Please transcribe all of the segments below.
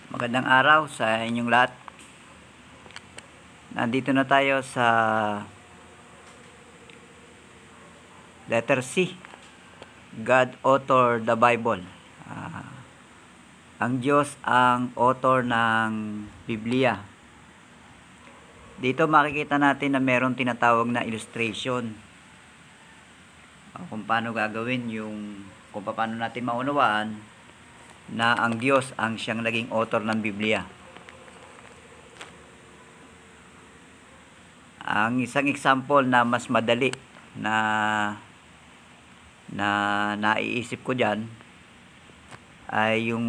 Magandang araw sa inyong lahat. Nandito na tayo sa letter C. God author the Bible. Ang Diyos ang author ng Biblia. Dito makikita natin na meron tinatawag na illustration. Kung paano gagawin kung paano natin maunawaan na ang Diyos ang siyang naging author ng Biblia. Ang isang example na mas madali na naiisip ko dyan ay yung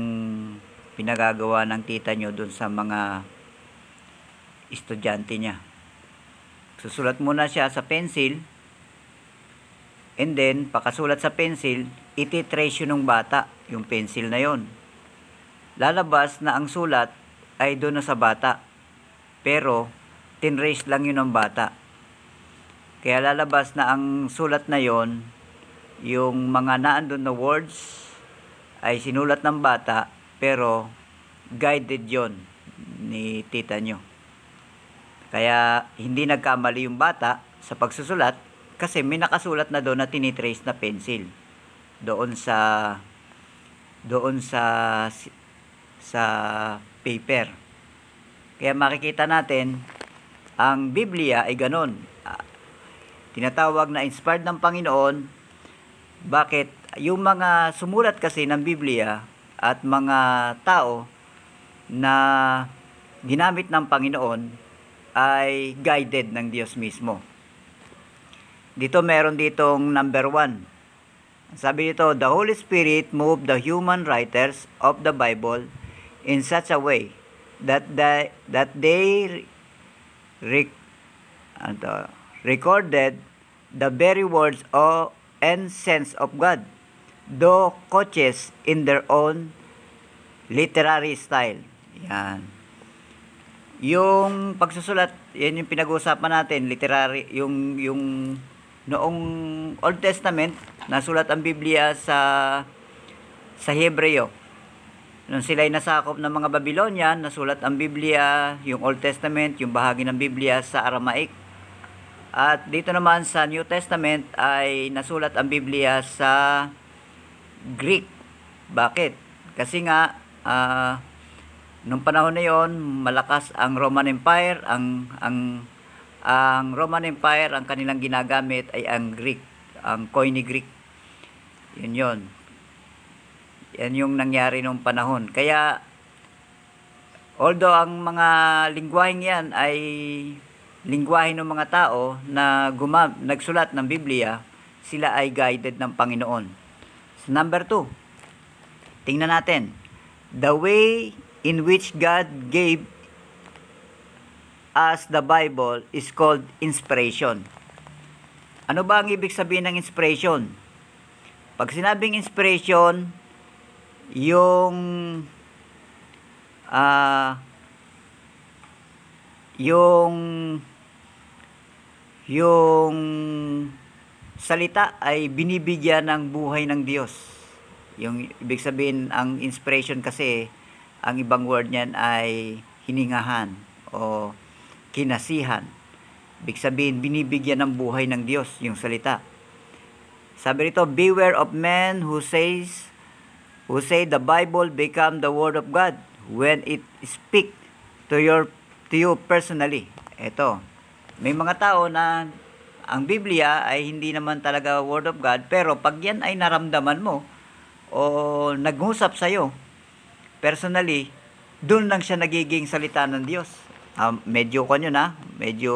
pinagagawa ng tita nyo dun sa mga estudyante niya. Susulat muna siya sa pencil, and then pakasulat sa pencil, ititrace yun ng bata yung pencil na yon. Lalabas na ang sulat ay doon na sa bata, pero tinrace lang yun ng bata. Kaya lalabas na ang sulat na yon, yung mga naandun na words ay sinulat ng bata, pero guided yon ni tita nyo. Kaya hindi nagkamali yung bata sa pagsusulat kasi may nakasulat na doon na tinitrace na pencil doon sa paper. Kaya makikita natin ang Biblia ay ganon. Tinatawag na inspired ng Panginoon. Bakit? Yung mga sumulat kasi ng Biblia at mga tao na ginamit ng Panginoon ay guided ng Diyos mismo. Dito meron ditong number 1. Sabi dito, the Holy Spirit moved the human writers of the Bible in such a way that they recorded the very words and sense of God, though coaches in their own literary style. Yan. Yung pagsusulat, yan yung pinag-uusapan natin, literary, yung noong Old Testament, nasulat ang Biblia sa Hebreo. Nung sila'y nasakop ng mga Babylonian, nasulat ang Biblia, yung Old Testament, yung bahagi ng Biblia sa Aramaic. At dito naman sa New Testament ay nasulat ang Biblia sa Greek. Bakit? Kasi nga, nung panahon na yon, malakas ang Roman Empire, ang Roman Empire, ang kanilang ginagamit ay ang Greek, ang Koine Greek. Yun. Yan yung nangyari nung panahon. Kaya, although ang mga lingwaheng yan ay lingwahe ng mga tao na nagsulat ng Biblia, sila ay guided ng Panginoon. So, number 2, tingnan natin. The way in which God gave us the Bible is called inspiration. Ano ba ang ibig sabihin ng inspiration? Pag sinabing inspiration, yung salita ay binibigyan ng buhay ng Diyos. Yung ibig sabihin, ang inspiration kasi, ang ibang word niyan ay hiningahan o kinasihan. Ibig sabihin, binibigyan ng buhay ng Diyos yung salita. Sabi rito, beware of men who say the Bible become the word of God when it speak to you personally. Ito, may mga tao na ang Biblia ay hindi naman talaga word of God, pero pag yan ay naramdaman mo o nag-usap sa'yo personally, doon lang siya nagiging salita ng Diyos. Medyo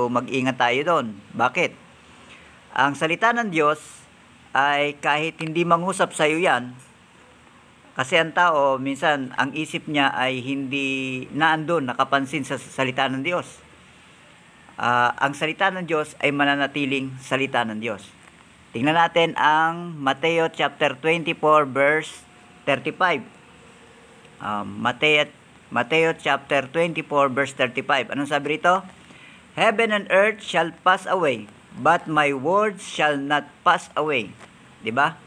mag-ingat tayo doon. Bakit? Ang salita ng Diyos ay kahit hindi mangusap sa'yo yan, kasi ang tao, minsan, ang isip niya ay hindi naandun, nakapansin sa salita ng Diyos. Ang salita ng Diyos ay mananatiling salita ng Diyos. Tingnan natin ang Mateo chapter 24 verse 35. Mateo chapter 24 verse 35. Anong sabi rito? Heaven and earth shall pass away, but my words shall not pass away. 'Di ba?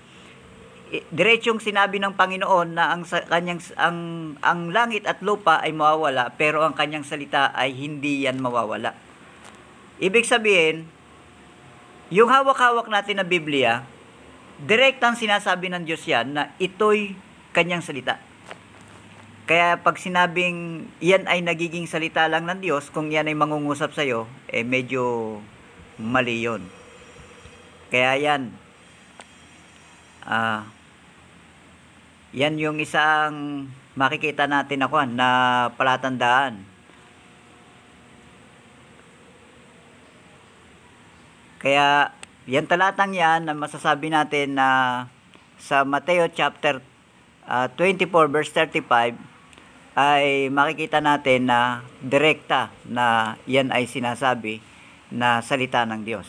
Diretsong sinabi ng Panginoon na ang langit at lupa ay mawawala, pero ang kanyang salita ay hindi yan mawawala. Ibig sabihin, yung hawak-hawak natin na Biblia, direktang sinasabi ng Diyos yan na ito'y kanyang salita. Kaya pag sinabing yan ay nagiging salita lang ng Diyos, kung yan ay mangungusap sa'yo, medyo mali yun. Kaya yan, yan yung isang makikita natin na palatandaan. Kaya yan talatang yan na masasabi natin na sa Mateo chapter 24 verse 35 ay makikita natin na direkta na yan ay sinasabi na salita ng Diyos.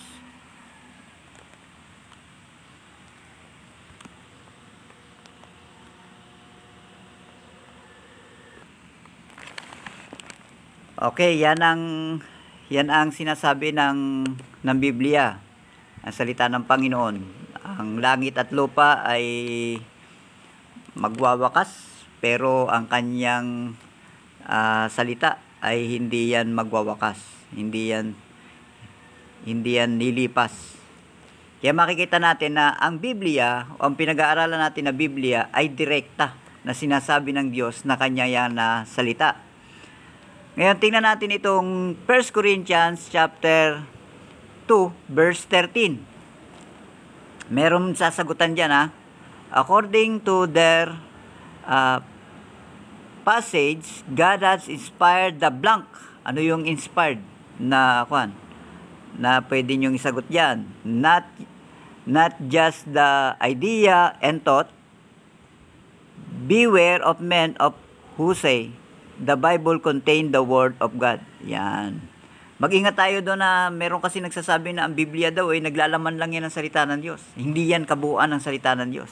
Okay, yan ang sinasabi ng Biblia, ang salita ng Panginoon. Ang langit at lupa ay magwawakas, pero ang kanyang salita ay hindi yan magwawakas. Hindi yan nilipas. Kaya makikita natin na ang Biblia, o ang pinag-aaralan natin na Biblia ay direkta na sinasabi ng Diyos na kanya yan na salita. Ngayon, tingnan natin itong 1 Corinthians chapter 2, verse 13. Meron sasagutan dyan, According to their passage, God has inspired the blank. Ano yung inspired na pwede nyong isagot dyan? Not just the idea and thought. Beware of men who say, the Bible contained the Word of God. Yan. Mag-ingat tayo doon na meron kasi nagsasabi na ang Biblia daw ay naglalaman lang yan ng salita ng Diyos. Hindi yan kabuuan ng salita ng Diyos.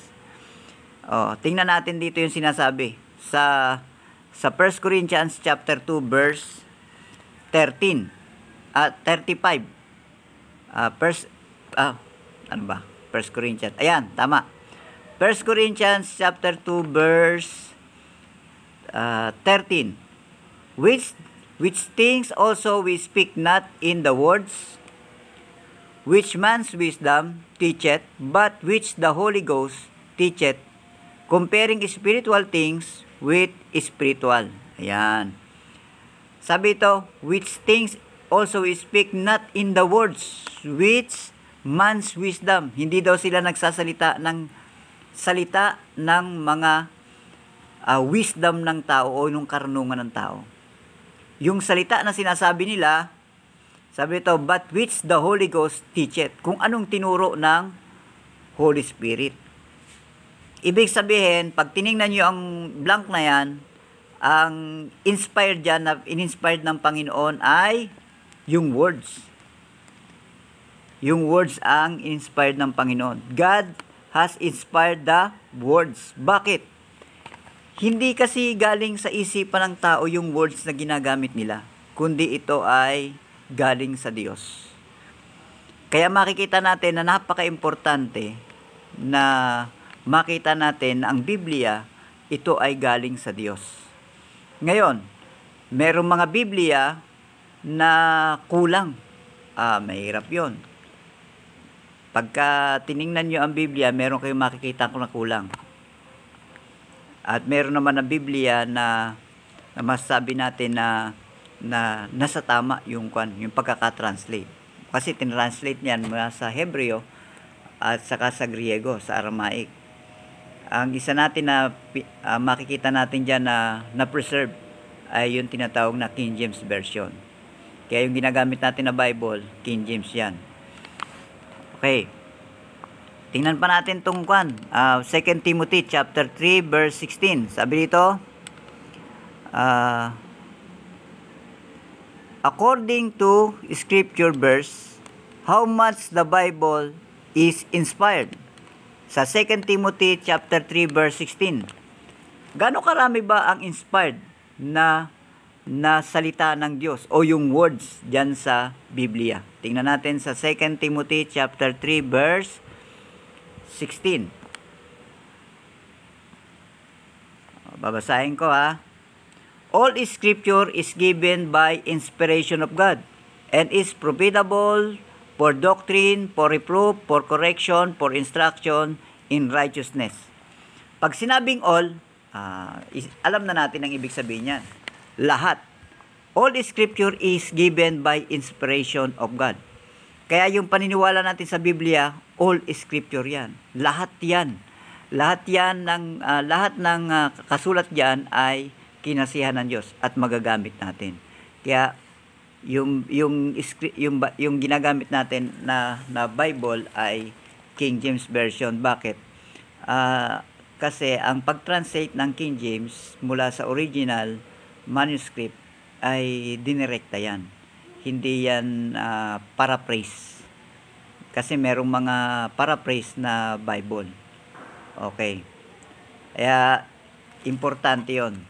Tingnan natin dito yung sinasabi. Sa 1 Corinthians chapter 2 verse 13 35. 1 Corinthians. Ayan, tama. 1 Corinthians chapter 2 verse 13, which things also we speak not in the words which man's wisdom teacheth, but which the Holy Ghost teacheth, comparing spiritual things with spiritual. Ayan. Sabi ito, which things also we speak not in the words which man's wisdom. Hindi daw sila nagsasalita ng salita ng mga wisdom ng tao o yung karunungan ng tao. Yung salita na sinasabi nila, sabi ito, but which the Holy Ghost teacheth. Kung anong tinuro ng Holy Spirit. Ibig sabihin, pag tiningnan nyo ang blank na yan, ang inspired dyan, na in-inspired ng Panginoon ay yung words. Yung words ang inspired ng Panginoon. God has inspired the words. Bakit? Hindi kasi galing sa isipan ng tao yung words na ginagamit nila, kundi ito ay galing sa Diyos. Kaya makikita natin na napaka-importante na makita natin na ang Biblia, ito ay galing sa Diyos. Ngayon, merong mga Biblia na kulang. Mahirap yon. Pagka tiningnan nyo ang Biblia, meron kayong makikita kung na kulang. At meron naman na Biblia na masasabi natin na nasa tama yung pagkaka-translate. Kasi tinranslate niyan mula sa Hebreo at saka sa Griego, sa Aramaic. Ang isa natin na makikita natin dyan na preserve ay yung tinatawag na King James Version. Kaya yung ginagamit natin na Bible, King James yan. Okay. Tingnan pa natin itong 2 Timothy chapter 3 verse 16. Sabi dito, according to scripture verse, how much the Bible is inspired. Sa 2 Timothy chapter 3 verse 16. Gaano karami ba ang inspired na salita ng Diyos o yung words diyan sa Biblia? Tingnan natin sa 2 Timothy chapter 3 verse 16. Babasahin ko ha. All scripture is given by inspiration of God and is profitable for doctrine, for reproof, for correction, for instruction in righteousness. Pag sinabing all, alam na natin ang ibig sabihin niyan. Lahat. All scripture is given by inspiration of God. Kaya yung paniniwala natin sa Biblia, all scripture yan. Lahat yan. Lahat ng kasulat diyan ay kinasihan ng Diyos at magagamit natin. Kaya yung ginagamit natin na Bible ay King James Version. Bakit? Kasi ang pag-translate ng King James mula sa original manuscript ay dinirekta yan. Hindi yan paraphrase. Kasi merong mga paraphrase na Bible. Okay. Kaya importante yon.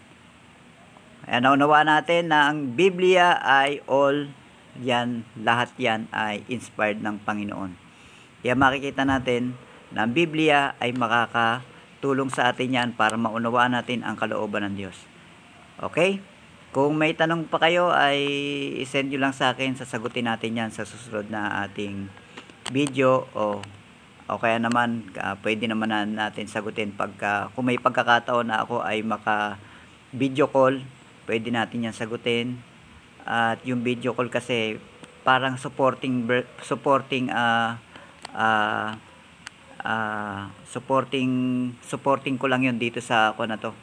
Kaya naunawa natin na ang Biblia ay all yan, lahat yan ay inspired ng Panginoon. Kaya makikita natin na ang Biblia ay makakatulong sa atin yan para maunawaan natin ang kalooban ng Diyos. Okay? Kung may tanong pa kayo ay isend nyo lang sa akin, sasagutin natin yan sa susunod na ating video o kaya naman pwede naman natin sagutin kung may pagkakataon na ako ay maka video call, pwede natin yan sagutin. At yung video call kasi parang supporting ko lang yun dito sa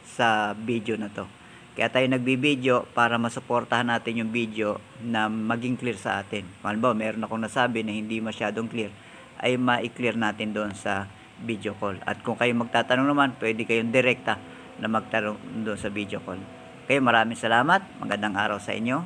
sa video na to. Kaya tayo nagbibideo para masuportahan natin yung video na maging clear sa atin. Halimbawa, meron akong nasabi na hindi masyadong clear, ay ma-clear natin doon sa video call. At kung kayo magtatanong naman, pwede kayong direkta na magtanong doon sa video call. Okay, maraming salamat. Magandang araw sa inyo.